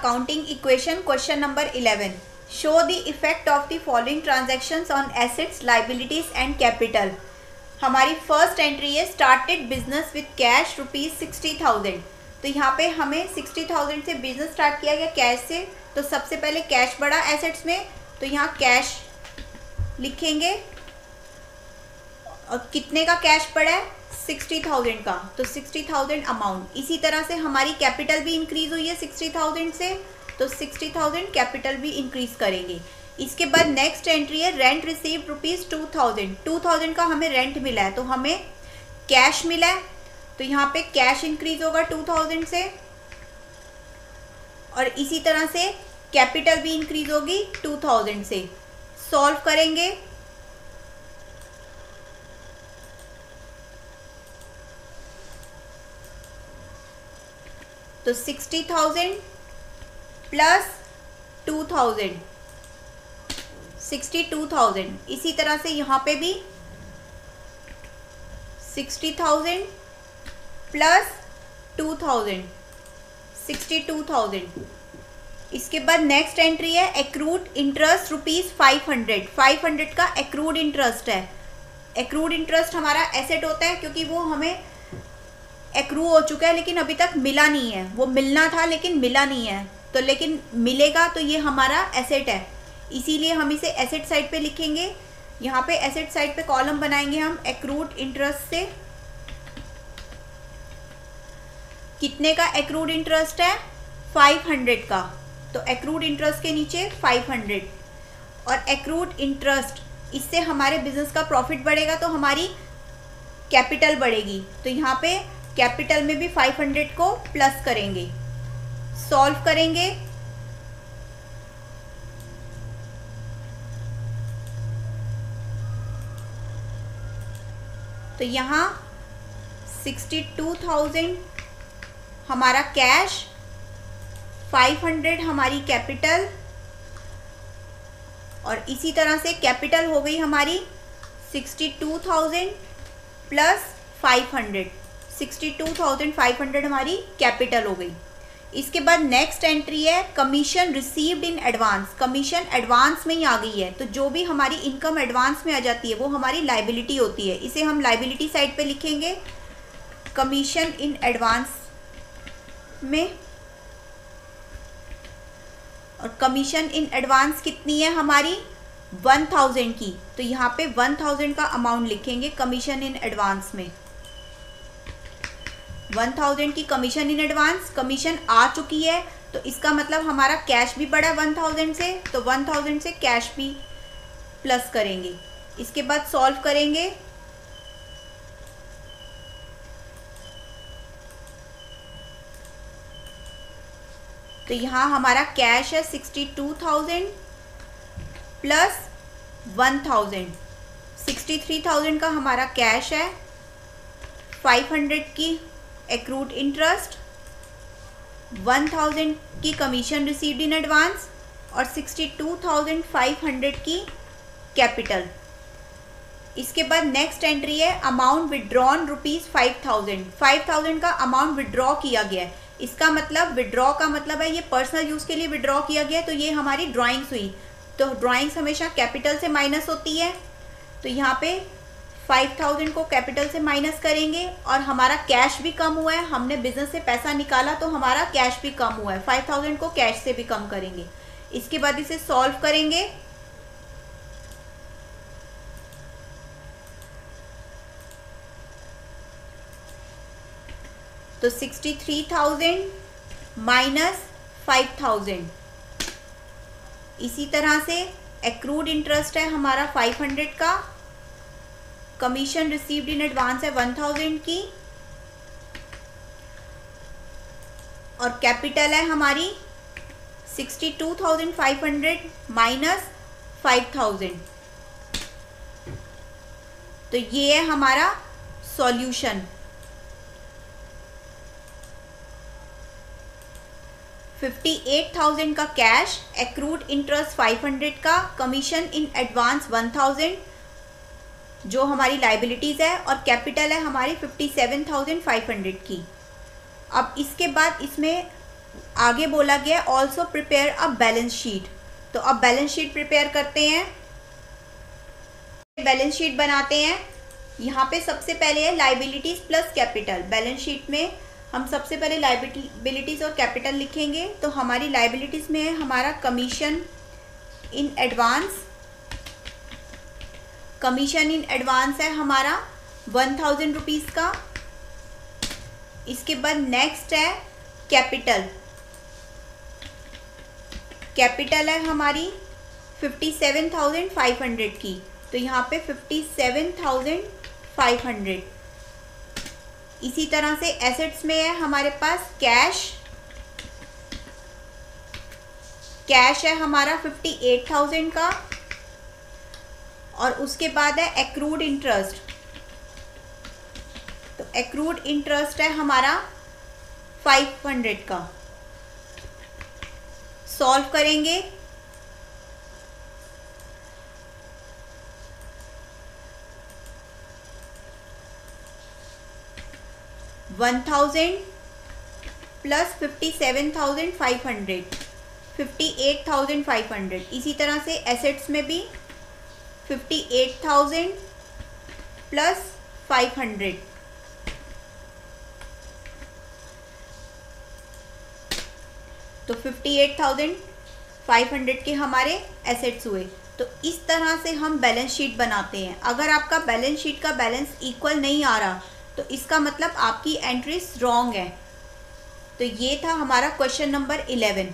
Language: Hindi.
accounting equation question number 11. Show the effect of the following transactions on assets, liabilities and capital. हमारी फर्स्ट एंट्री है स्टार्टेड बिजनेस विथ कैश ₹60,000. तो यहाँ पे हमें 60,000 से बिजनेस स्टार्ट किया गया कैश से. तो सबसे पहले कैश बढ़ा एसेट्स में, तो यहाँ कैश लिखेंगे. और कितने का कैश पड़ा है? 60,000 का. तो 60,000 अमाउंट. इसी तरह से हमारी कैपिटल भी इंक्रीज हुई है 60,000 से, तो 60,000 कैपिटल भी इंक्रीज करेंगे. इसके बाद नेक्स्ट एंट्री है रेंट रिसीव्ड ₹2,000. 2,000 का हमें रेंट मिला है, तो हमें कैश मिला है, तो यहाँ पे कैश इंक्रीज होगा 2,000 से. और इसी तरह से कैपिटल भी इंक्रीज होगी 2,000 से. सॉल्व करेंगे तो 60,000 प्लस 2,000 62,000. इसी तरह से यहाँ पे भी 60,000 प्लस 2,000 62,000. इसके बाद नेक्स्ट एंट्री है एक्रूड इंटरेस्ट ₹500. 500 का एक्रूड इंटरेस्ट है. एक्रूड इंटरेस्ट हमारा एसेट होता है क्योंकि वो हमें एक्रू हो चुका है लेकिन अभी तक मिला नहीं है. वो मिलना था लेकिन मिला नहीं है, तो लेकिन मिलेगा, तो ये हमारा एसेट है. इसीलिए हम इसे एसेट साइड पे लिखेंगे. यहाँ पे एसेट साइड पे कॉलम बनाएंगे हम एक्रूड इंटरेस्ट से. कितने का एक्रूड इंटरेस्ट है? 500 का. तो एक्रूड इंटरेस्ट के नीचे 500. और एक्रूड इंटरेस्ट, इससे हमारे बिजनेस का प्रॉफिट बढ़ेगा तो हमारी कैपिटल बढ़ेगी. तो यहाँ पे कैपिटल में भी 500 को प्लस करेंगे. सॉल्व करेंगे तो यहाँ 62,000 हमारा कैश, 500 हमारी कैपिटल, और इसी तरह से कैपिटल हो गई हमारी 62,000 प्लस 500. 62,500 हमारी कैपिटल हो गई. इसके बाद नेक्स्ट एंट्री है commission received in advance. Commission advance में ही आ गई है, तो जो भी हमारी इनकम एडवांस में आ जाती है वो हमारी लाइबिलिटी होती है. इसे हम लाइबिलिटी साइड पे लिखेंगे कमीशन इन एडवांस में. और कमीशन इन एडवांस कितनी है हमारी? 1,000 की. तो यहाँ पे 1,000 का अमाउंट लिखेंगे कमीशन इन एडवांस में. 1,000 की कमीशन इन एडवांस. कमीशन आ चुकी है तो इसका मतलब हमारा कैश भी बढ़ा 1,000 से, तो 1,000 से कैश भी प्लस करेंगे. इसके बाद सॉल्व करेंगे तो यहाँ हमारा कैश है 62,000 प्लस 1,000. 63,000 का हमारा कैश है. 500 की एक्रूड इंटरेस्ट, 1,000 की कमीशन रिसीव्ड इन एडवांस और 62,500 की कैपिटल. इसके बाद नेक्स्ट एंट्री है अमाउंट विड्रॉन ₹5,000. 5,000 का अमाउंट विड्रॉ किया गया है. इसका मतलब विड्रॉ का मतलब है ये पर्सनल यूज़ के लिए विड्रॉ किया गया है, तो ये हमारी ड्राइंग्स हुई. तो ड्राइंग्स हमेशा कैपिटल से माइनस होती है, तो यहाँ पे 5,000 को कैपिटल से माइनस करेंगे. और हमारा कैश भी कम हुआ है, हमने बिजनेस से पैसा निकाला तो हमारा कैश भी कम हुआ है. 5,000 को कैश से भी कम करेंगे. इसके बाद इसे सॉल्व करेंगे तो 63,000 माइनस 5,000. इसी तरह से एक्रूड इंटरेस्ट है हमारा 500 का. कमीशन रिसीव्ड इन एडवांस है 1,000 की. और कैपिटल है हमारी 62,500 माइनस 5,000. तो ये है हमारा सॉल्यूशन. 58,000 का कैश, एक्रूड इंटरेस्ट 500 का, कमीशन इन एडवांस 1,000 जो हमारी लाइबिलिटीज़ है, और कैपिटल है हमारी 57,500 की. अब इसके बाद इसमें आगे बोला गया also prepare a balance sheet. तो अब बैलेंस शीट प्रिपेयर करते हैं, बैलेंस शीट बनाते हैं। यहाँ पे सबसे पहले है liabilities plus capital. Balance sheet में हम सबसे पहले लाइबिलिटीज और कैपिटल लिखेंगे। तो हमारी लाइबिलिटीज में है हमारा commission in advance. Commission in advance है हमारा 1000 रुपीज़ का। इसके बाद नेक्स्ट है कैपिटल। कैपिटल है हमारी 57,500 की। तो यहाँ पे 57,500। इसी तरह से एसेट्स में है हमारे पास कैश। कैश है हमारा 58,000 का। और उसके बाद है एक्रूड इंटरेस्ट। तो एक्रूड इंटरेस्ट है हमारा 500 का। सॉल्व करेंगे। $1,000 प्लस 57,500 58,500। इसी तरह से एसेट्स में भी 58,000 प्लस 500। तो 58,500 के हमारे एसेट्स हुए। तो इस तरह से हम बैलेंस शीट बनाते हैं। अगर आपका बैलेंस शीट का बैलेंस इक्वल नहीं आ रहा तो इसका मतलब आपकी एंट्रीज रॉन्ग है। तो ये था हमारा क्वेश्चन नंबर 11।